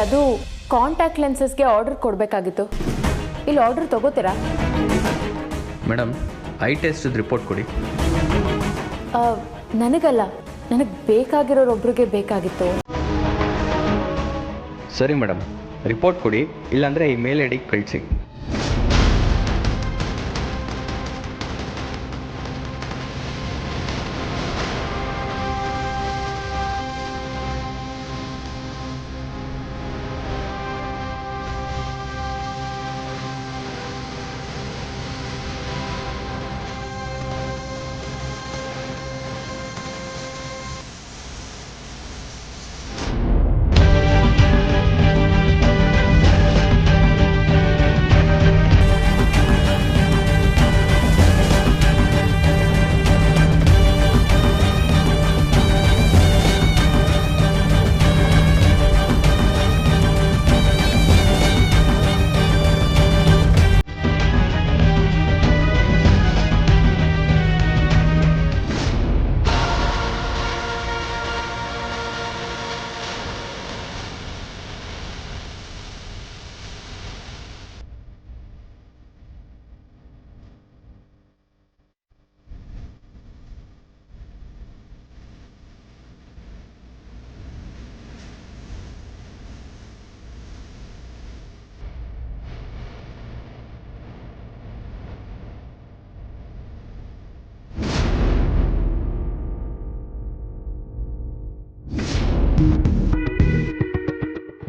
ಅದು contact ಲೆನ್ಸಸ್ಗೆ order ಕೊಡಬೇಕಾಗಿತ್ತು. ಇಲ್ಲಿ ಆರ್ಡರ್ ತಗೋತೀರಾ? ಮೇಡಮ್, ಐ ಟೆಸ್ಟ್ ರಿಪೋರ್ಟ್ ಕೊಡಿ. ನನಗಲ್ಲ, ನನಗೆ ಬೇಕಾಗಿರೋರೊಬ್ರಿಗೆ ಬೇಕಾಗಿತ್ತು. ಸರಿ ಮೇಡಮ್, ರಿಪೋರ್ಟ್ ಕೊಡಿ, ಇಲ್ಲಾಂದರೆ ಈ ಮೇಲ್ ಐಡಿಗೆ ಕಳಿಸಿ.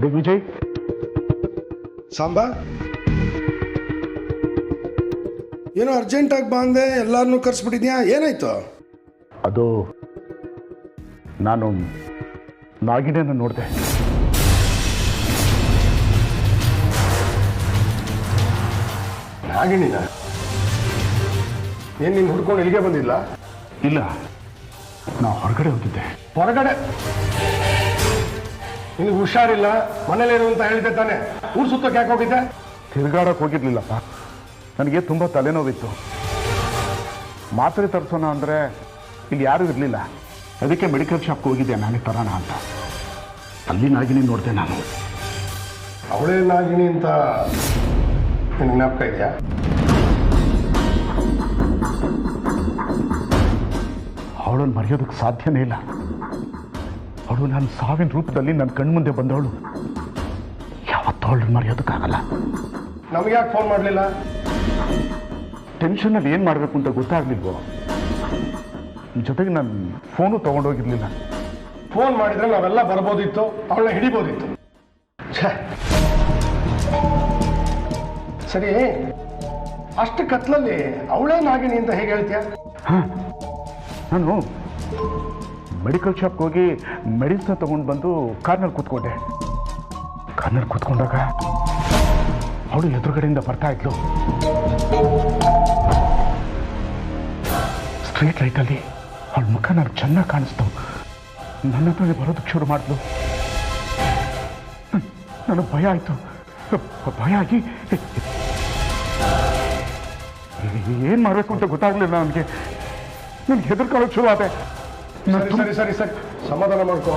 ದಿಗ್ವಿಜಯ್, ಸಾಂಬಾ ಏನೋ ಅರ್ಜೆಂಟಾಗಿ ಬಂದೆ, ಎಲ್ಲರನ್ನೂ ಕರೆಸ್ಬಿಟ್ಟಿದ್ಯಾ? ಏನಾಯ್ತು? ಅದು ನಾನು ನಾಗಿಣಿಯನ್ನು ನೋಡಿದೆ. ನಾಗಿಣಿನ? ಏನು ನೀನು ಹುಡ್ಕೊಂಡು ಇಲ್ಲಿಗೆ ಬಂದಿಲ್ಲ? ಇಲ್ಲ, ನಾ ಹೊರಗಡೆ ಹೋಗಿದ್ದೆ. ಹೊರಗಡೆ? ನಿನಗೆ ಹುಷಾರಿಲ್ಲ, ಮನೇಲಿರು ಅಂತ ಹೇಳಿದ್ದೆ ತಾನೆ? ಊರು ಸುತ್ತಕ್ಕೆ ಯಾಕೆ ಹೋಗಿದ್ದೆ? ತಿರುಗಾಡಕ್ಕೆ ಹೋಗಿರ್ಲಿಲ್ಲಪ್ಪ, ನನಗೆ ತುಂಬ ತಲೆನೋವಿತ್ತು. ಮಾತ್ರೆ ತರಿಸೋಣ ಅಂದರೆ ಇಲ್ಲಿ ಯಾರೂ ಇರಲಿಲ್ಲ. ಅದಕ್ಕೆ ಮೆಡಿಕಲ್ ಶಾಪ್ಗೆ ಹೋಗಿದ್ದೆ ನಾನೇ ತರೋಣ ಅಂತ. ಅಲ್ಲಿ ನಾಗಿನಿ ನೋಡಿದೆ ನಾನು. ಅವಳೇ ನಾಗಿನಿ ಅಂತ ನಿನಗೆ ಜ್ಞಾಪಕ ಇದೆಯಾ? ಅವಳನ್ನು ಮರೆಯೋದಕ್ಕೆ ಸಾಧ್ಯನೇ ಇಲ್ಲ. ಅವಳು ನನ್ನ ಸಾವಿನ ರೂಪದಲ್ಲಿ ನನ್ನ ಕಣ್ಮುಂದೆ ಬಂದವಳು. ಯಾವತ್ತೂ ಅವಳನ್ನು ಮರೆಯೋದಕ್ಕಾಗಲ್ಲ. ನಮಗೆ ಯಾಕೆ ಫೋನ್ ಮಾಡಲಿಲ್ಲ? ಟೆನ್ಷನಲ್ಲಿ ಏನು ಮಾಡಬೇಕು ಅಂತ ಗೊತ್ತಾಗ್ಲಿಲ್ವೋ. ಜೊತೆಗೆ ನಾನು ಫೋನು ತೊಗೊಂಡೋಗಿರ್ಲಿಲ್ಲ. ಫೋನ್ ಮಾಡಿದ್ರೆ ನಾವೆಲ್ಲ ಬರ್ಬೋದಿತ್ತು, ಅವಳನ್ನ ಹಿಡಿಬೋದಿತ್ತು. ಸರಿ, ಅಷ್ಟು ಕತ್ಲಲ್ಲಿ ಅವಳೇ ನಾಗಿನಿ ಅಂತ ಹೇಗೆ ಹೇಳ್ತೀಯ? ಹಾಂ, ನಾನು ಮೆಡಿಕಲ್ ಶಾಪ್ಗೆ ಹೋಗಿ ಮೆಡಿಸಿನ್ ತೊಗೊಂಡು ಬಂದು ಕಾರ್ನಲ್ಲಿ ಕೂತ್ಕೊಂಡೆ. ಕಾರ್ನಲ್ಲಿ ಕೂತ್ಕೊಂಡಾಗ ಅವಳು ಎದುರುಗಡೆಯಿಂದ ಬರ್ತಾ ಇದ್ಲು. ಸ್ಟ್ರೀಟ್ ಲೈಟಲ್ಲಿ ಅವಳ ಮುಖ ನನಗೆ ಚೆನ್ನಾಗಿ ಕಾಣಿಸ್ತು. ನನ್ನ ಹತ್ರನೇ ಬರೋದಕ್ಕೆ ಶುರು ಮಾಡಿದ್ಲು. ನನಗೆ ಭಯ ಆಯಿತು. ಭಯ ಆಗಿ ಏನು ಮಾಡಬೇಕು ಅಂತ ಗೊತ್ತಾಗಲಿಲ್ಲ ನನಗೆ. ನನಗೆ ಹೆದರ್ಕೊಳ್ಳೋಕೆ ಶುರು ಆದೆ. ಸರಿ ಸರಿ ಸರಿ, ಸಮಾಧಾನ ಮಾಡ್ಕೋ.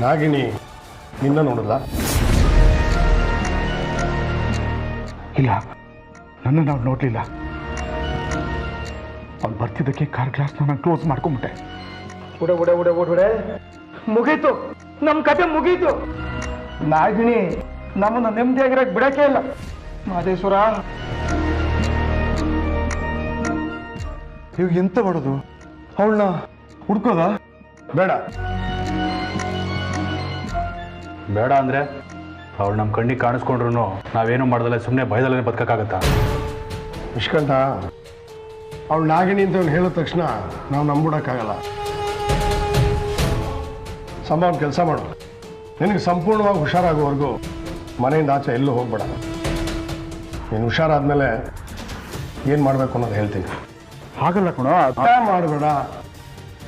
ನಾಗಿನಿ ನಿನ್ನ ನೋಡಲ್ಲ? ಇಲ್ಲ, ನನ್ನ ನಾವು ನೋಡಲಿಲ್ಲ. ಅವ್ನು ಬರ್ತಿದ್ದಕ್ಕೆ ಕಾರ್ ಗ್ಲಾಸ್ನ ನಾನು ಕ್ಲೋಸ್ ಮಾಡ್ಕೊಂಬಿಟ್ಟೆ. ಉಡೆ ಮುಗೀತು, ನಮ್ಮ ಕತೆ ಮುಗೀತು. ನಾಗಿನಿ ನಮ್ಮನ್ನು ನೆಮ್ಮದಿಯಾಗಿರಕ್ಕೆ ಬಿಡಕ್ಕೆ ಇಲ್ಲ. ಮಾದೇಶ್ವರ, ಇವಾಗ ಎಂತ ಮಾಡೋದು? ಅವಳನ್ನ ಹುಡ್ಕೋದ? ಬೇಡ ಬೇಡ ಅಂದರೆ ಅವಳು ನಮ್ಮ ಕಣ್ಣಿಗೆ ಕಾಣಿಸ್ಕೊಂಡ್ರು ನಾವೇನು ಮಾಡ್ದಲ್ಲ ಸುಮ್ಮನೆ ಭಯದಲ್ಲೇ ಬದುಕಕ್ಕಾಗತ್ತಾ? ನಿಷ್ಕಂಠ, ಅವಳು ನಾಗಿನಿ ಅಂತ ಹೇಳಿದ ತಕ್ಷಣ ನಾವು ನಂಬಿಡೋಕ್ಕಾಗಲ್ಲ. ಸಂಭವ ಕೆಲಸ ಮಾಡು, ನಿನಗೆ ಸಂಪೂರ್ಣವಾಗಿ ಹುಷಾರಾಗುವವರೆಗೂ ಮನೆಯಿಂದ ಆಚೆ ಎಲ್ಲೂ ಹೋಗ್ಬೇಡ. ನೀನು ಹುಷಾರಾದ್ಮೇಲೆ ಏನು ಮಾಡಬೇಕು ಅನ್ನೋದು ಹೇಳ್ತೀನಿ. ಹಾಗಲ್ಲ ಕಣೋ, ಮಾಡಬೇಡ,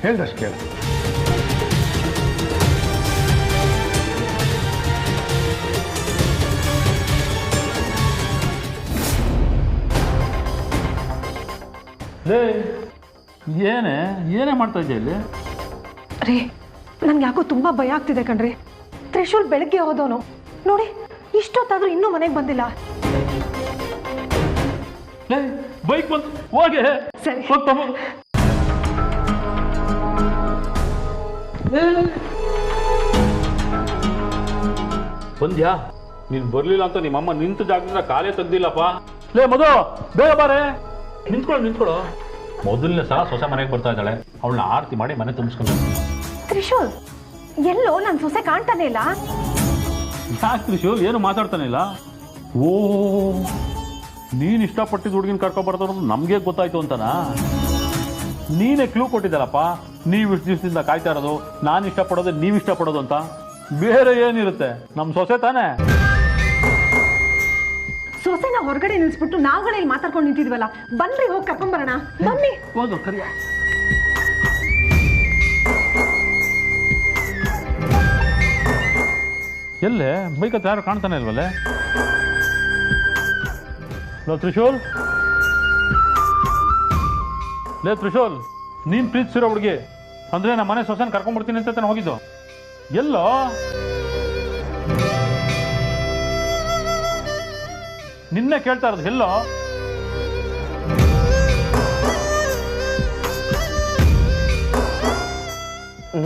ಹೇಳ್ದಷ್ಟು ಕೇಳು. ಏನೇ ಮಾಡ್ತಾ ಇದ್ದೆ ಇಲ್ಲಿ? ರೀ ನನ್ಗೆ ಯಾಕೋ ತುಂಬಾ ಭಯ ಆಗ್ತಿದೆ ಕಣ್ರಿ. ತ್ರಿಶೂಲ್ ಬೆಳಗ್ಗೆ ಹೋದವನು ನೋಡಿ, ಇಷ್ಟೊತ್ತಾದ್ರೂ ಇನ್ನೂ ಮನೆಗೆ ಬಂದಿಲ್ಲ. ಬೈಕ್ ಬಂತು, ಹೋಗಿ ಸರಿ. ಬಂದ್ಯಾ? ನೀನ್ ಬರ್ಲಿಲ್ಲ ಅಂತ ನಿಮ್ಮಮ್ಮ ನಿಂತು ಜಾಗದಿಂದ ಕಾಲೇ ತೆಗ್ದಿಲ್ಲಪ್ಪ. ಲೇ ಮಧು, ಬೇಗ ಬಾರೆ. ನಿಂತ್ಕೊಳ್ಳೋ. ಮೊದಲನೇ ಸಲ ಸೊಸೆ ಮನೆಗೆ ಬರ್ತಾ ಇದ್ದಾಳೆ. ಅವಳನ್ನ ಆರತಿ ಮಾಡಿ ಮನೆ ತುಂಬಿಸ್ಕೊಂಡು. ತ್ರಿಶೂಲ್ ಎಲ್ಲೋ ನನ್ನ ಸೊಸೆ ಕಾಣ್ತಾನೆ ಇಲ್ಲ. ಯಾಕೆ ತ್ರಿಶೂಲ್ ಏನು ಮಾತಾಡ್ತಾನೆ ಇಲ್ಲ? ಓ, ನೀನ್ ಇಷ್ಟಪಟ್ಟಿದ್ದು ಹುಡುಗಿನ ಕರ್ಕೊಂಡ್ಬರ್ತಾರೋದು ನಮ್ಗೆ ಗೊತ್ತಾಯ್ತು ಅಂತನಾ? ನೀನೇ ಕ್ಲೂ ಕೊಟ್ಟಿದ್ದಲ್ಲಪ್ಪ. ನೀವು ಇಷ್ಟು ದಿವಸದಿಂದ ಕಾಯ್ತಾ ಇರೋದು ನಾನು ಇಷ್ಟಪಡೋದು ನೀವು ಇಷ್ಟಪಡೋದು ಅಂತ. ಬೇರೆ ಏನಿರುತ್ತೆ? ನಮ್ಮ ಸೊಸೆ ತಾನೇ. ಸೊಸೆನ ಹೊರಗಡೆ ನಿಲ್ಸ್ಬಿಟ್ಟು ನಾವುಗಳೇ ಇಲ್ಲಿ ಮಾತಾಡ್ಕೊಂಡು ನಿಂತಿದ್ವಲ್ಲ, ಬನ್ರಿ ಹೋಗಿ ಕರ್ಕೊಂಬರೋಣ. ಬನ್ನಿ. ಹೋಗು ಕರಿಯ. ಎಲ್ಲೇ ಬೈಕ್ ಹತ್ರ ಯಾರು ಕಾಣ್ತಾನೆ ಇಲ್ವಲ್ಲೇ? ತ್ರಿಶೂಲ್, ಲೇ ತ್ರಿಶೂಲ್, ನೀನ್ ಪ್ರೀತಿಸಿರೋ ಹುಡುಗಿ ಅಂದ್ರೆ ನಮ್ಮ ಮನೆ ಸೊಸೆನ ಕರ್ಕೊಂಡ್ಬರ್ತೀನಿ ಅಂತ ತಾನೆ ಹೋಗಿದ್ದು. ಎಲ್ಲೋ ನಿನ್ನೆ ಕೇಳ್ತಾ ಇರೋದು, ಎಲ್ಲೋ?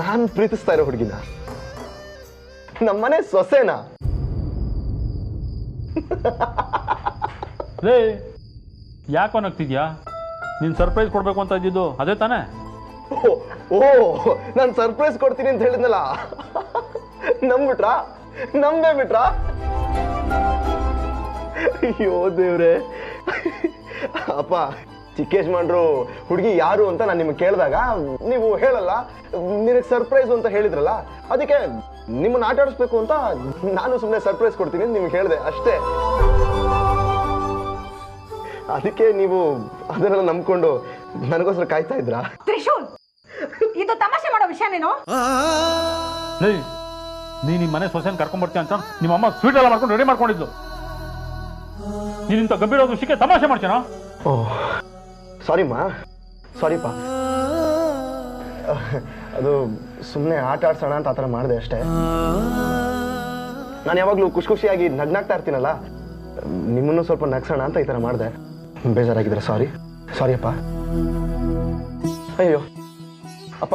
ನಾನು ಪ್ರೀತಿಸ್ತಾ ಇರೋ ಹುಡುಗಿನ, ನಮ್ಮನೆ ಸೊಸೆನಾ? ಲೇ ಯಾಕೋ ನಗ್ತಿದ್ಯಾ? ನೀನ್ ಸರ್ಪ್ರೈಸ್ ಕೊಡ್ಬೇಕು ಅಂತ ಇದ್ದಿದ್ದು ಅದೇ ತಾನೇ? ಓ, ನಾನು ಸರ್ಪ್ರೈಸ್ ಕೊಡ್ತೀನಿ ಅಂತ ಹೇಳಿದ್ನಲ್ಲ, ನಂಬ್ಬಿಟ್ರಾ? ನಂಬೇ ಬಿಟ್ರಾ? ಅಯ್ಯೋ ದೇವ್ರೆ. ಅಪ್ಪ, ಚಿಕ್ಕ ಯಜಮಾನ್ರು ಹುಡುಗಿ ಯಾರು ಅಂತ ನಾನು ನಿಮ್ಗೆ ಕೇಳಿದಾಗ ನೀವು ಹೇಳಲ್ಲ, ನಿನಗೆ ಸರ್ಪ್ರೈಸ್ ಅಂತ ಹೇಳಿದ್ರಲ್ಲ, ಅದಕ್ಕೆ ನಿಮ್ಮನ್ನ ಆಟ ಆಡಿಸ್ಬೇಕು ಅಂತ ನಾನು ಸುಮ್ಮನೆ ಸರ್ಪ್ರೈಸ್ ಕೊಡ್ತೀನಿ ಅಂತ ನಿಮ್ಗೆ ಹೇಳಿದೆ ಅಷ್ಟೇ. ಅದಕ್ಕೆ ನೀವು ಅದನ್ನೆಲ್ಲ ನಂಬ್ಕೊಂಡು ನನಗೋಸ್ಕರ ಕಾಯ್ತಾ ಇದ್ರಾ? ತ್ರಿಶೂಲ್, ಇದು ತಮಾಷೆ ಮಾಡೋ ವಿಷಯನೇನೋ? ನೀ ನಿಮ್ಮ ಮನೆ ಸೊಸೆನ ಕರ್ಕೊಂಡ್ಬರ್ತೀಯ ಅಂತ ನಿಮ್ಮಮ್ಮ ಸ್ವೀಟ್ ಎಲ್ಲ ಮಾಡ್ಕೊಂಡು ರೆಡಿ ಮಾಡ್ಕೊಂಡಿದ್ದು. ನೀನಿಂತ ಗಂಭೀರ ವಿಷಯಕ್ಕೆ ತಮಾಷೆ ಮಾಡ್ತೀನಾ? ಓಹ್ ಸಾರಿಮ್ಮ, ಸಾರಿಪ್ಪ. ಅದು ಸುಮ್ಮನೆ ಆಟ ಆಡ್ಸೋಣ ಅಂತ ಆ ಥರ ಮಾಡಿದೆ ಅಷ್ಟೇ. ನಾನು ಯಾವಾಗಲೂ ಖುಷಿ ಖುಷಿಯಾಗಿ ನಗ್ನಾಗ್ತಾ ಇರ್ತೀನಲ್ಲ, ನಿಮ್ಮನ್ನು ಸ್ವಲ್ಪ ನಗ್ಸೋಣ ಅಂತ ಈ ಥರ ಮಾಡಿದೆ. ಬೇಜಾರಾಗಿದ್ರೆ ಸಾರಿ. ಸಾರಿ ಅಪ್ಪ. ಅಯ್ಯೋ ಅಪ್ಪ,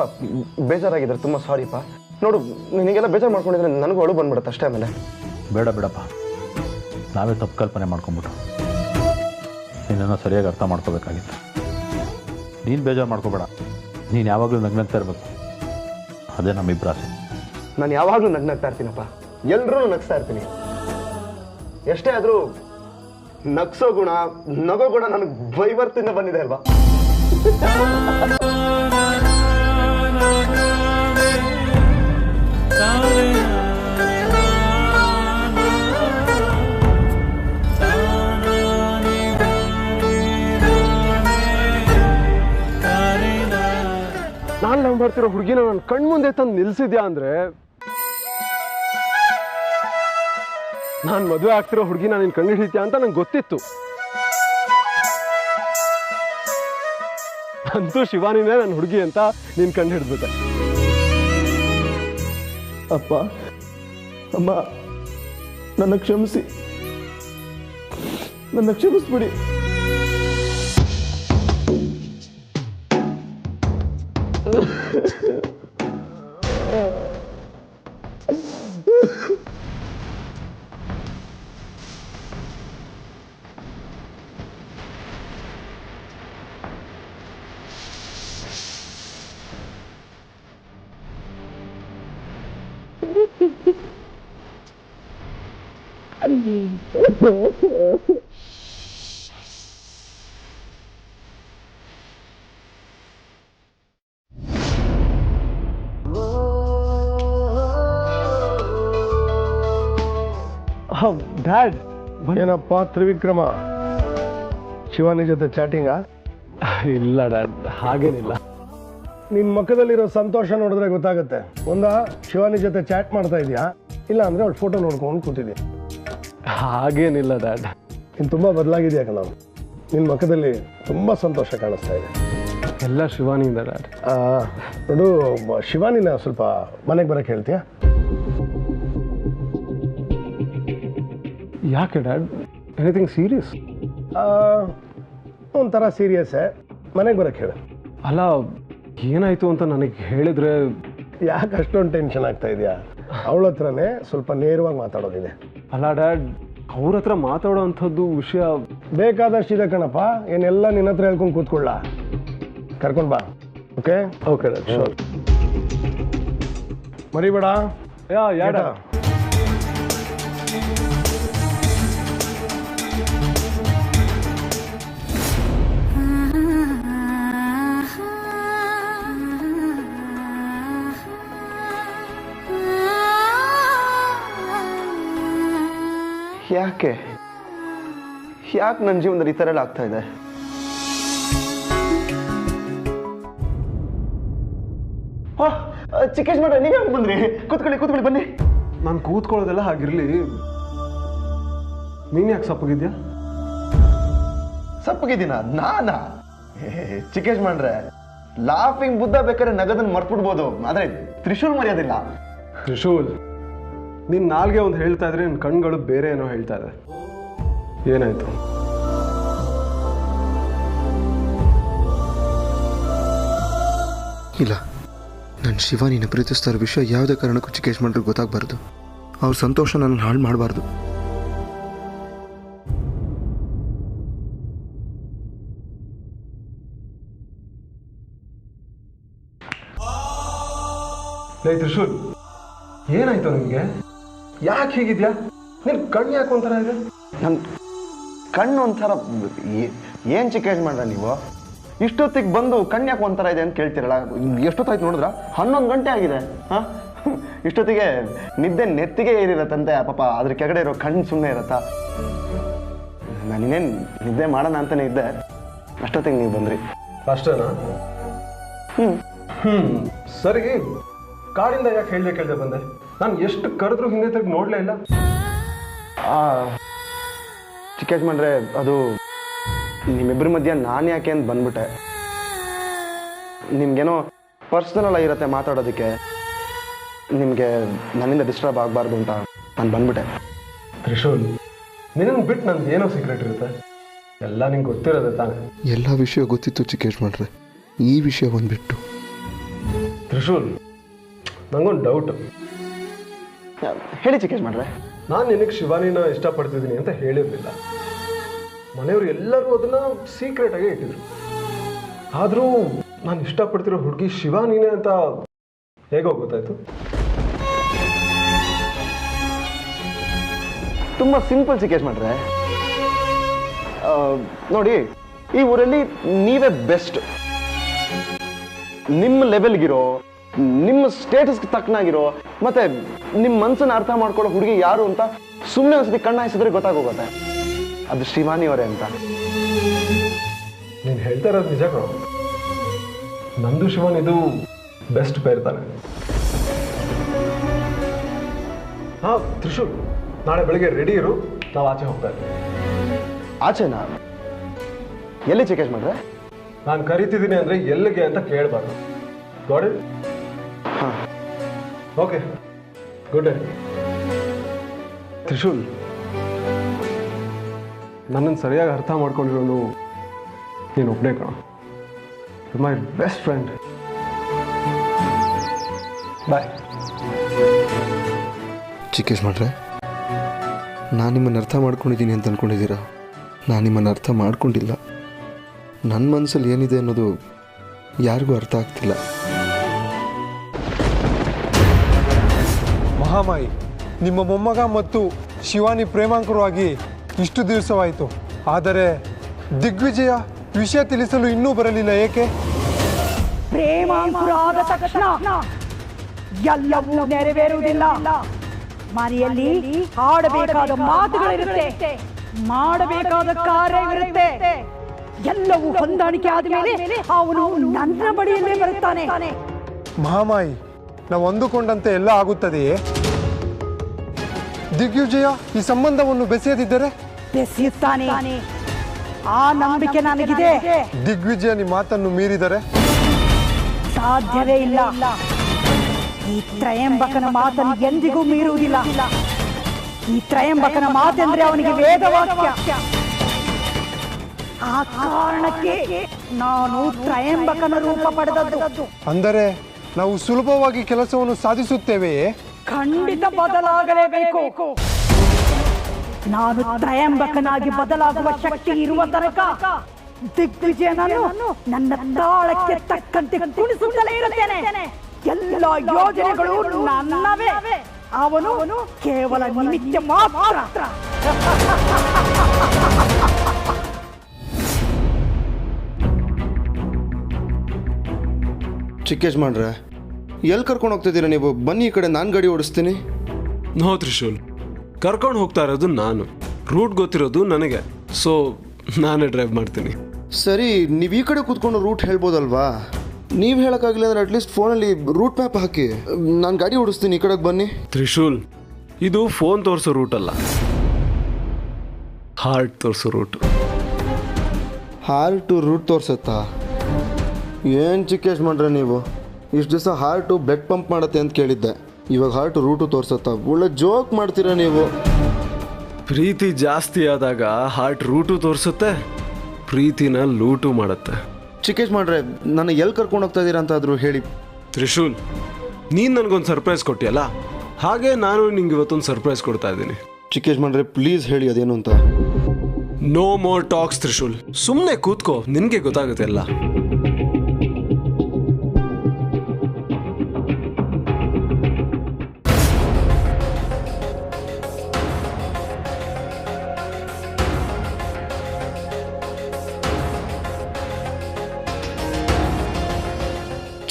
ಬೇಜಾರಾಗಿದ್ರೆ ತುಂಬ ಸಾರಿಪ್ಪ. ನೋಡು, ನಿನಗೆಲ್ಲ ಬೇಜಾರು ಮಾಡ್ಕೊಂಡಿದ್ರೆ ನನಗೂ ಅಳು ಬಂದ್ಬಿಡುತ್ತೆ ಅಷ್ಟೇ. ಆಮೇಲೆ ಬೇಡ ಬಿಡಪ್ಪ, ನಾವೇ ತಪ್ಪು ಕಲ್ಪನೆ ಮಾಡ್ಕೊಂಬಿಟ್ಟು ನಿನ್ನನ್ನು ಸರಿಯಾಗಿ ಅರ್ಥ ಮಾಡ್ಕೋಬೇಕಾಗಿತ್ತು. ನೀನು ಬೇಜಾರು ಮಾಡ್ಕೋಬೇಡ, ನೀನು ಯಾವಾಗಲೂ ನಗ್ನಗ್ತಾ ಇರಬೇಕು, ಅದೇ ನಮ್ಮಿಬ್ಬರ ಆಸೆ. ನಾನು ಯಾವಾಗಲೂ ನಗ್ನಾಗ್ತಾ ಇರ್ತೀನಪ್ಪ, ಎಲ್ಲರೂ ನಗ್ಸ್ತಾ ಇರ್ತೀನಿ. ಎಷ್ಟೇ ಆದರೂ ನಗ್ಸೋ ಗುಣ, ನಗೋ ಗುಣ ನನಗೆ ಬೈವರ್ತಿಂದ ಬಂದಿದೆ ಅಲ್ವಾ? ನಾನು ಲವ್ ಮಾಡ್ತಿರೋ ಹುಡುಗಿನ ನನ್ನ ಕಣ್ಮುಂದೆ ತಂದು ನಿಲ್ಸಿದ್ಯಾ ಅಂದ್ರೆ, ನಾನು ಮದುವೆ ಆಗ್ತಿರೋ ಹುಡುಗಿನ ನೀನು ಕಂಡು ಹಿಡಿತ್ಯಾ ಅಂತ ನಂಗೆ ಗೊತ್ತಿತ್ತು. ಅಂತೂ ಶಿವಾನಿನೇ ನನ್ನ ಹುಡುಗಿ ಅಂತ ನೀನು ಕಂಡು ಹಿಡಿದ್ಬಿಟ್ಟೆ. ಅಪ್ಪ ಅಮ್ಮ, ನನ್ನ ಕ್ಷಮಿಸಿ, ನನ್ನ ಕ್ಷಮಿಸ್ಬಿಡಿ. ಡ್ಯಾಡ್, ಏನಪ್ಪ ತ್ರಿವಿಕ್ರಮ, ಶಿವಾನಿ ಜೊತೆ ಚಾಟಿಂಗಾ? ಇಲ್ಲ ಡ್ಯಾಡ್, ಹಾಗೇನಿಲ್ಲ. ನಿನ್ನ ಮುಖದಲ್ಲಿರೋ ಸಂತೋಷ ನೋಡಿದ್ರೆ ಗೊತ್ತಾಗುತ್ತೆ. ಶಿವಾನಿ ಜೊತೆ ಚಾಟ್ ಮಾಡ್ತಾ ಇದೆಯಾ, ಇಲ್ಲ ಅಂದ್ರೆ ಅವಳು ಫೋಟೋ ನೋಡ್ಕೊಂಡು ಕೂತಿದ್ಯಾ? ಹಾಗೇನಿಲ್ಲ ಡ್ಯಾಡ್. ನೀನು ತುಂಬ ಬದಲಾಗಿದೆಯಾ ಕಣ. ನಿನ್ನ ಮುಖದಲ್ಲಿ ತುಂಬ ಸಂತೋಷ ಕಾಣಿಸ್ತಾ ಇದೆ. ಎಲ್ಲ ಶಿವಾನಿಯಿಂದ ಡ್ಯಾಡ್. ನೋಡು ಶಿವಾನಿನ ಸ್ವಲ್ಪ ಮನೆಗೆ ಬರೋಕ್ಕೆ ಹೇಳ್ತೀಯಾ? ಯಾಕೆ ಡ್ಯಾಡ್? Anything serious? ಒಂಥರ ಸೀರಿಯಸ್ಸೇ, ಮನೆಗೆ ಬರೋಕ್ಕೆ ಹೇಳು. ಅಲ್ಲ, ಏನಾಯಿತು ಅಂತ ನನಗೆ ಹೇಳಿದ್ರೆ. ಯಾಕೆ ಅಷ್ಟೊಂದು ಟೆನ್ಷನ್ ಆಗ್ತಾ ಇದೆಯಾ? ಅವಳ ಹತ್ರನೇ ಸ್ವಲ್ಪ ನೇರವಾಗಿ ಮಾತಾಡೋದಿದೆ. ಅಲ್ಲ ಡ್ಯಾಡ್, ಅವ್ರ ಹತ್ರ ಮಾತಾಡೋ ಅಂಥದ್ದು ವಿಷಯ ಬೇಕಾದಷ್ಟಿದೆ ಕಣಪ್ಪ, ಏನೆಲ್ಲ ನಿನ್ನ ಹತ್ರ ಹೇಳ್ಕೊಂಡು ಕೂತ್ಕೊಳ್ಳ. ಕರ್ಕೊಂಡು ಬಾ. Okay okay dad, sure. ಮರಿಬೇಡ. ಯಾಡ ಯಾಕೆ ನನ್ನ ಜೀವನದಲ್ಲಿ ಈ ಥರ ಎಲ್ಲ ಆಗ್ತಾ ಇದೆ? ಚಿಕ್ಕೇಶ್ ಮಾಡ್ರೆ ನೀವೇ ಬಂದ್ರಿ? ಕೂತ್ಕೊಳ್ಳಿ ಬನ್ನಿ. ನಾನು ಕೂತ್ಕೊಳ್ಳೋದೆಲ್ಲ ಹಾಗಿರ್ಲಿ, ನೀನು ಯಾಕೆ ಸಪ್ಪಗಿದ್ಯಾ? ಸಪ್ಪಗಿದ್ದೀನ ನಾನಾ? ಚಿಕ್ಕೇಶ್ ಮಾಡ್ರೆ ಲಾಫಿಂಗ್ ಬುದ್ಧ ಬೇಕಾದ್ರೆ ನಗದನ್ನು ಮರ್ಬಿಡ್ಬೋದು, ಆದ್ರೆ ತ್ರಿಶೂಲ್ ಮರ್ಯಾದಿಲ್ಲ. ತ್ರಿಶೂಲ್, ನಿನ್ನ ನಾಲ್ಗೆ ಒಂದು ಹೇಳ್ತಾ ಇದ್ರೆ ನಿನ್ನ ಕಣ್ಗಳು ಬೇರೆ ಏನೋ ಹೇಳ್ತಾ ಇದೆ. ಏನಾಯ್ತು? ಇಲ್ಲ, ನಾನು ಶಿವಾನಿನ ಪ್ರೀತಿಸ್ತಾ ಇರೋ ವಿಷಯ ಯಾವುದೇ ಕಾರಣಕ್ಕೂ ಚಿಕ್ಕೇಶ್ ಮಾಡ್ರಿಗೆ ಗೊತ್ತಾಗಬಾರ್ದು. ಅವ್ರ ಸಂತೋಷ ನನ್ನ ಹಾಳು ಮಾಡಬಾರ್ದು. ತ್ರಿಶೂಲ್, ಏನಾಯ್ತು ನಿಮಗೆ? ಯಾಕೆ ಹೀಗಿದ್ಯಾ? ನಿನ್ ಕಣ್ಣು ಯಾಕೆ ಒಂಥರ ಇದೆ? ನನ್ನ ಕಣ್ಣು ಒಂಥರ ಏನ್ ಚಿಕ್ಕೇಶ್ ಮಾಡ್ರ ನೀವು? ಇಷ್ಟೊತ್ತಿಗೆ ಬಂದು ಕಣ್ಣು ಯಾಕೆ ಒಂಥರ ಇದೆ ಅಂತ ಕೇಳ್ತೀರಲ್ಲ? ಎಷ್ಟೊತ್ತಾಯ್ತು ನೋಡಿದ್ರ? 11 ಗಂಟೆ ಆಗಿದೆ. ಹಾ, ಇಷ್ಟೊತ್ತಿಗೆ ನಿದ್ದೆ ನೆತ್ತಿಗೆ ಏರಿರತ್ತಂತೆ ಪಾಪ, ಅದ್ರ ಕೆಳಗಡೆ ಇರೋ ಕಣ್ಣು ಸುಮ್ಮನೆ ಇರತ್ತಾ? ನಾನಿನ್ನೇನು ನಿದ್ದೆ ಮಾಡೋಣ ಅಂತಾನೆ ಇದ್ದೆ, ಅಷ್ಟೊತ್ತಿಗೆ ನೀವು ಬಂದ್ರಿ. ಅಷ್ಟೇನಾ? ಸರಿ, ಕಾಡಿಂದ ಯಾಕೆ ಹೇಳ್ದೆ ಬಂದೆ? ನಾನು ಎಷ್ಟು ಕರೆದ್ರೂ ಹಿಂದೆ ತೆಗೆದು ನೋಡ್ಲೇ ಇಲ್ಲ. ಚಿಕ್ಕೇಶ್ ಮಾಡ್ರೆ, ಅದು ನಿಮ್ಮಿಬ್ಬರ ಮಧ್ಯ ನಾನು ಯಾಕೆ ಅಂತ ಬಂದ್ಬಿಟ್ಟೆ. ನಿಮ್ಗೇನೋ ಪರ್ಸ್ನಲ್ ಆಗಿರುತ್ತೆ ಮಾತಾಡೋದಕ್ಕೆ, ನಿಮಗೆ ನನ್ನಿಂದ ಡಿಸ್ಟರ್ಬ್ ಆಗಬಾರ್ದು ಅಂತ ನಾನು ಬಂದ್ಬಿಟ್ಟೆ. ತ್ರಿಶೂಲ್, ನಿನ್ನನ್ನು ಬಿಟ್ಟು ನಂದು ಏನೋ ಸೀಕ್ರೆಟ್ ಇರುತ್ತೆ, ಎಲ್ಲ ನಿಂಗೆ ಗೊತ್ತಿರೋದೆ ತಾನೆ? ಎಲ್ಲ ವಿಷಯ ಗೊತ್ತಿತ್ತು ಚಿಕ್ಕೇಶ್ ಮಾಡ್ರೆ, ಈ ವಿಷಯ ಬಂದ್ಬಿಟ್ಟು. ತ್ರಿಶೂಲ್, ನಂಗೊಂದು ಡೌಟ್. ಹೇಳಿ ಚಿಕ್ಕೇಶ್ ಮಾಡ್ರೆ. ನಾನು ನಿನಗೆ ಶಿವಾನಿನ ಇಷ್ಟಪಡ್ತಿದ್ದೀನಿ ಅಂತ ಹೇಳಿರಲಿಲ್ಲ. ಮನೆಯವರು ಎಲ್ಲರೂ ಅದನ್ನ ಸೀಕ್ರೆಟ್ ಆಗಿ ಇಟ್ಟಿದ್ರು. ಆದರೂ ನಾನು ಇಷ್ಟಪಡ್ತಿರೋ ಹುಡುಗಿ ಶಿವಾನಿನೇ ಅಂತ ಹೇಗೋ ಗೊತ್ತಾಯ್ತು? ತುಂಬಾ ಸಿಂಪಲ್ ಚಿಕ್ಕೇಶ್ ಮಾಡ್ರೆ. ನೋಡಿ, ಈ ಊರಲ್ಲಿ ನೀವೇ ಬೆಸ್ಟ್. ನಿಮ್ಮ ಲೆವೆಲ್ಗಿರೋ, ನಿಮ್ಮ ಸ್ಟೇಟಸ್ಗೆ ತಕ್ಕನಾಗಿರೋ, ಮತ್ತೆ ನಿಮ್ಮ ಮನಸ್ಸನ್ನು ಅರ್ಥ ಮಾಡ್ಕೊಳ್ಳೋ ಹುಡುಗಿ ಯಾರು ಅಂತ ಸುಮ್ಮನೆ ಒಂದ್ಸತಿ ಕಣ್ಣು ಹಾಯಿಸಿದ್ರೆ ಗೊತ್ತಾಗೋಗುತ್ತೆ, ಅದು ಶಿವಾನಿ ಅವರೇ ಅಂತ. ನೀನು ಹೇಳ್ತಾ ಇರೋದು ನಿಜ ಕಣೋ. ನಂದು ಶಿವಾನ್ ಇದು ಬೆಸ್ಟ್ ಪೇರ್ ತಾನೆ. ಹಾ ತ್ರಿಶೂಲ್, ನಾಳೆ ಬೆಳಿಗ್ಗೆ ರೆಡಿ ಇರು, ನಾವು ಆಚೆ ಹೋಗ್ತಾ ಇದ್ದೀವಿ. ಆಚೆನಾ? ಎಲ್ಲಿ ಚಿಕ್ಕೇಶ್ ಮಾಡ್ರೆ? ನಾನು ಕರಿತಿದ್ದೀನಿ ಅಂದರೆ ಎಲ್ಲಿಗೆ ಅಂತ ಕೇಳಬಾರ್ದು. Got it? ಹಾಂ, ಓಕೆ, ಗುಡ್ ನೈಟ್. ತ್ರಿಶೂಲ್, ನನ್ನನ್ನು ಸರಿಯಾಗಿ ಅರ್ಥ ಮಾಡ್ಕೊಂಡಿರೋನು ನೀನು ಒಬ್ಬನೇ ಕಣ. My best friend. ಬಾಯ್. ಚಿಕ್ಕೇಶ್ ಮಾಡ್ರೆ, ನಾನು ನಿಮ್ಮನ್ನು ಅರ್ಥ ಮಾಡ್ಕೊಂಡಿದ್ದೀನಿ ಅಂತ ಅಂದ್ಕೊಂಡಿದ್ದೀರಾ? ನಾನು ನಿಮ್ಮನ್ನು ಅರ್ಥ ಮಾಡ್ಕೊಂಡಿಲ್ಲ. ನನ್ನ ಮನಸ್ಸಲ್ಲಿ ಏನಿದೆ ಅನ್ನೋದು ಯಾರಿಗೂ ಅರ್ಥ ಆಗ್ತಿಲ್ಲ. ಮಹಾಮಾಯಿ, ನಿಮ್ಮ ಮೊಮ್ಮಗ ಮತ್ತು ಶಿವಾನಿ ಪ್ರೇಮಾಂಕರವಾಗಿ ಇಷ್ಟು ದಿವಸವಾಯಿತು, ಆದರೆ ದಿಗ್ವಿಜಯ ವಿಷಯ ತಿಳಿಸಲು ಇನ್ನೂ ಬರಲಿಲ್ಲ, ಏಕೆ? ಪ್ರೇಮಾಂಕುರಾದ ತಕ್ಷಣ ಎಲ್ಲವೂ ನೆರವೇರುವುದಿಲ್ಲ. ಮನೆಯಲ್ಲಿ ಆಡಬೇಕಾದ ಮಾತುಗಳಿರುತ್ತೆ, ಮಾಡಬೇಕಾದ ಕಾರ್ಯವಿರುತ್ತೆ. ಎಲ್ಲವೂ ಹೊಂದಾಣಿಕೆ ಆದ ಮೇಲೆ ಅವನು ನನ್ನ ಬಳಿಯಲ್ಲೇ ಬರುತ್ತಾನೆ. ಮಹಾಮಾಯಿ, ನಾವು ಅಂದುಕೊಂಡಂತೆ ಎಲ್ಲ ಆಗುತ್ತದೆಯೇ? ದಿಗ್ವಿಜಯ ಈ ಸಂಬಂಧವನ್ನು ಬೆಸೆಯದಿದ್ದರೆ? ಬೆಸೆಯುತ್ತಾನೆ. ಆ ನಂಬಿಕೆ ನನಗಿದೆ. ದಿಗ್ವಿಜಯ ನಿಮ್ಮ ಮಾತನ್ನು ಮೀರಿದರೆ? ಸಾಧ್ಯವೇ ಇಲ್ಲ. ಈ ತ್ರಯಂಬಕನ ಮಾತನ್ನು ಎಂದಿಗೂ ಮೀರುವುದಿಲ್ಲ. ಈ ತ್ರಯಂಬಕನ ಮಾತೆಂದ್ರೆ ಅವನಿಗೆ ವೇದವಾಕ್ಯ. ಆ ಕಾರಣಕ್ಕೆ ನಾನು ತ್ರಯಂಬಕನ ರೂಪ ಪಡೆದದ್ದು. ಅಂದರೆ ನಾವು ಸುಲಭವಾಗಿ ಕೆಲಸವನ್ನು ಸಾಧಿಸುತ್ತೇವೆಯೇ? ಖಂಡಿತ ಬದಲಾಗಲೇಬೇಕು. ನಾನು ತ್ರಯಂಬಕನಾಗಿ ಬದಲಾಗುವ ಶಕ್ತಿ ಇರುವ ತನಕ ದಿಗ್ವಿಜಯನನ್ನು ನನ್ನ ತಾಳಕ್ಕೆ ತಕ್ಕಂತೆ ಕುಣಿಸುತ್ತಲೇ ಇರುತ್ತೇನೆ. ಎಲ್ಲ ಯೋಜನೆಗಳು ನನ್ನವೇ. ಅವನು ಕೇವಲ ನಿಮಿತ್ತ ಮಾತ್ರ. ಚಿಕ್ಕ ಯಜಮಾನ್ರೆ, ಎಲ್ಲಿ ಕರ್ಕೊಂಡು ಹೋಗ್ತಿದ್ದೀರಾ ನೀವು? ಬನ್ನಿ ಈ ಕಡೆ, ನಾನು ಗಾಡಿ ಓಡಿಸ್ತೀನಿ. ನೋ ತ್ರಿಶೂಲ್, ಕರ್ಕೊಂಡು ಹೋಗ್ತಾ ಇರೋದು ನಾನು, ರೂಟ್ ಗೊತ್ತಿರೋದು ನನಗೆ, ಸೊ ನಾನೇ ಡ್ರೈವ್ ಮಾಡ್ತೀನಿ. ಸರಿ, ನೀವು ಈ ಕಡೆ ಕೂತ್ಕೊಂಡು ರೂಟ್ ಹೇಳ್ಬೋದಲ್ವಾ? ನೀವು ಹೇಳೋಕ್ಕಾಗಿಲ್ಲ ಅಂದರೆ ಅಟ್ಲೀಸ್ಟ್ ಫೋನಲ್ಲಿ ರೂಟ್ ಮ್ಯಾಪ್ ಹಾಕಿ, ನಾನು ಗಾಡಿ ಓಡಿಸ್ತೀನಿ. ಈ ಕಡೆಗೆ ಬನ್ನಿ. ತ್ರಿಶೂಲ್, ಇದು ಫೋನ್ ತೋರಿಸೋ ರೂಟ್ ಅಲ್ಲ, ಹಾರ್ಟ್ ತೋರಿಸೋ ರೂಟು. ಹಾರ್ಟು ರೂಟ್ ತೋರಿಸುತ್ತಾ? ಏನು ಚಿಕ್ಕ ಯಜಮಾನ್ರೆ ನೀವು, ಇಷ್ಟು ದಿವಸ ಹಾರ್ಟು ಬ್ಲಡ್ ಪಂಪ್ ಮಾಡುತ್ತೆ ಅಂತ ಕೇಳಿದ್ದೆ, ಇವಾಗ ಹಾರ್ಟು ರೂಟು ತೋರಿಸುತ್ತಾ? ಒಳ್ಳೆ ಜೋಕ್ ಮಾಡ್ತೀರಾ ನೀವು. ಪ್ರೀತಿ ಜಾಸ್ತಿ ಆದಾಗ ಹಾರ್ಟ್ ರೂಟು ತೋರಿಸುತ್ತೆ, ಪ್ರೀತಿನ ಲೂಟು ಮಾಡುತ್ತೆ. ಚಿಕ್ಕ ಯಜಮಾನ್ರೆ, ನನ್ನ ಎಲ್ಲಿ ಕರ್ಕೊಂಡು ಹೋಗ್ತಾ ಇದ್ದೀರಾ ಅಂತಾದರೂ ಹೇಳಿ. ತ್ರಿಶೂಲ್, ನೀನು ನನಗೊಂದು ಸರ್ಪ್ರೈಸ್ ಕೊಟ್ಟಿಯಲ್ಲ, ಹಾಗೆ ನಾನು ನಿಂಗೆ ಇವತ್ತೊಂದು ಸರ್ಪ್ರೈಸ್ ಕೊಡ್ತಾ ಇದ್ದೀನಿ. ಚಿಕ್ಕ ಯಜಮಾನ್ರೆ, ಪ್ಲೀಸ್ ಹೇಳಿ ಅದೇನು ಅಂತ. ನೋ ಮೋರ್ ಟಾಕ್ಸ್ ತ್ರಿಶೂಲ್, ಸುಮ್ಮನೆ ಕೂತ್ಕೋ, ನಿನಗೆ ಗೊತ್ತಾಗುತ್ತೆ ಎಲ್ಲ.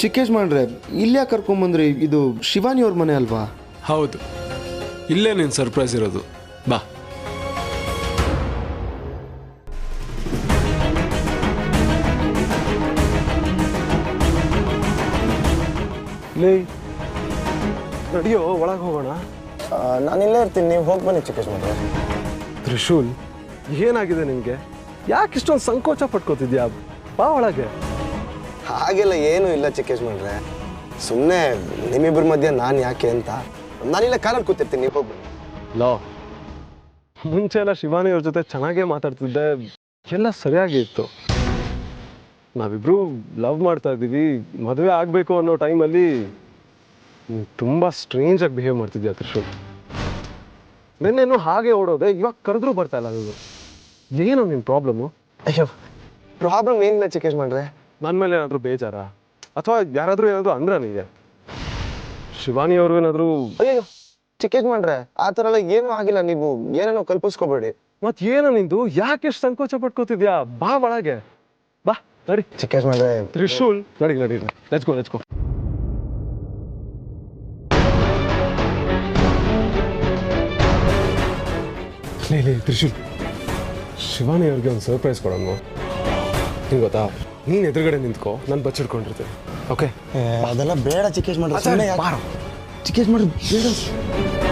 ಚಿಕ್ಕ ಯಜಮಾನ್ರೆ, ಇಲ್ಲೇ ಕರ್ಕೊಂಬಂದ್ರಿ? ಇದು ಶಿವಾನಿ ಅವ್ರ ಮನೆ ಅಲ್ವಾ? ಹೌದು, ಇಲ್ಲೇ ನಿನ್ನ ಸರ್ಪ್ರೈಸ್ ಇರೋದು, ಬಾ. ಲೇ, ನಡಿಯೋ, ಒಳಗೆ ಹೋಗೋಣ. ನಾನಿಲ್ಲೇ ಇರ್ತೀನಿ, ನೀವು ಹೋಗಿ ಬನ್ನಿ ಚಿಕ್ಕ ಯಜಮಾನ್ರೆ. ತ್ರಿಶೂಲ್, ಏನಾಗಿದೆ ನಿಮಗೆ? ಯಾಕೆ ಇಷ್ಟೊಂದು ಸಂಕೋಚ ಪಟ್ಕೋತಿದ್ಯಾ? ಬಾ ಒಳಗೆ. ಹಾಗೆಲ್ಲ ಏನೂ ಇಲ್ಲ ಚಿಕ್ಕ ಯಜಮಾನ್ರೆ, ಸುಮ್ಮನೆ ನಿಮ್ಮಿಬ್ಬರ ಮಧ್ಯೆ ನಾನು ಯಾಕೆ ಅಂತ. ನಾನಿಲ್ಲ ಕಾರಲ್ಲಿ ಕೂತಿರ್ತೀನಿ, ನೀವು ಹೋಗಿ ಬನ್ನಿ. ಲೋ, ಮುಂಚೆ ಎಲ್ಲ ಶಿವಾನಿ ಅವ್ರ ಜೊತೆ ಚೆನ್ನಾಗೇ ಮಾತಾಡ್ತಿದ್ದೆ, ಎಲ್ಲ ಸರಿಯಾಗಿ ಇತ್ತು. ನಾವಿಬ್ರು ಲವ್ ಮಾಡ್ತಾ ಇದ್ದೀವಿ, ಮದುವೆ ಆಗಬೇಕು ಅನ್ನೋ ಟೈಮಲ್ಲಿ ತುಂಬ ಸ್ಟ್ರೇಂಜಾಗಿ ಬಿಹೇವ್ ಮಾಡ್ತಿದ್ಯಾ ತ್ರಿಶೂಲ್. ನಿನ್ನೇನು ಹಾಗೆ ಓಡೋದೆ, ಇವಾಗ ಕರೆದ್ರೂ ಬರ್ತಾ ಇಲ್ಲ. ಅದು ಏನೋ ನಿನ್ನ ಪ್ರಾಬ್ಲಮ್ಮು? ಅಯ್ಯೋ, ಪ್ರಾಬ್ಲಮ್ ಏನಿಲ್ಲ ಚಿಕ್ಕ ಯಜಮಾನ್ರೆ. ನನ್ನ ಮೇಲೆ ಏನಾದರೂ ಬೇಜಾರಾ, ಅಥವಾ ಯಾರಾದರೂ ಏನಾದರೂ ಅಂದ್ರೆ ನನಗೆ? ಶಿವಾನಿ ಅವರು ಏನಾದರೂ? ಅಯ್ಯೋ ಚಿಕ್ಕ ಯಜಮಾನ್ರೆ, ಆ ಥರ ಎಲ್ಲ ಏನೂ ಆಗಿಲ್ಲ, ನೀವು ಏನೇನೋ ಕಲ್ಪಿಸ್ಕೋಬೇಡಿ. ಮತ್ತೆ ಏನೋ ನಿಂದು? ಯಾಕೆ ಎಷ್ಟು ಸಂಕೋಚ ಪಟ್ಕೋತಿದ್ಯಾ? ಬಾ ಒಳಗೆ, ಬಾ. ನಡಿ ಚಿಕ್ಕ ಯಜಮಾನ್ರೆ. ತ್ರಿಶೂಲ್, ನಡಿ ನಡಿ, ಲೆಟ್ಸ್ ಗೋ. ಲೇ ತ್ರಿಶೂಲ್, ಶಿವಾನಿ ಅವ್ರಿಗೆ ಒಂದು ಸರ್ಪ್ರೈಸ್ ಕೊಡೋಣ. ನಿಂಗೆ ಗೊತ್ತಾ, ನೀನು ಎದುರುಗಡೆ ನಿಂತ್ಕೋ, ನಾನು ಬಚ್ಚಿಡ್ಕೊಂಡಿರ್ತೀನಿ, ಓಕೆ? ಅದೆಲ್ಲ ಬೇಡ ಚಿಕ್ಕ ಯಜಮಾನ್ರೆ. ಚಿಕ್ಕ ಯಜಮಾನ್ರೆ ಬೇಡ.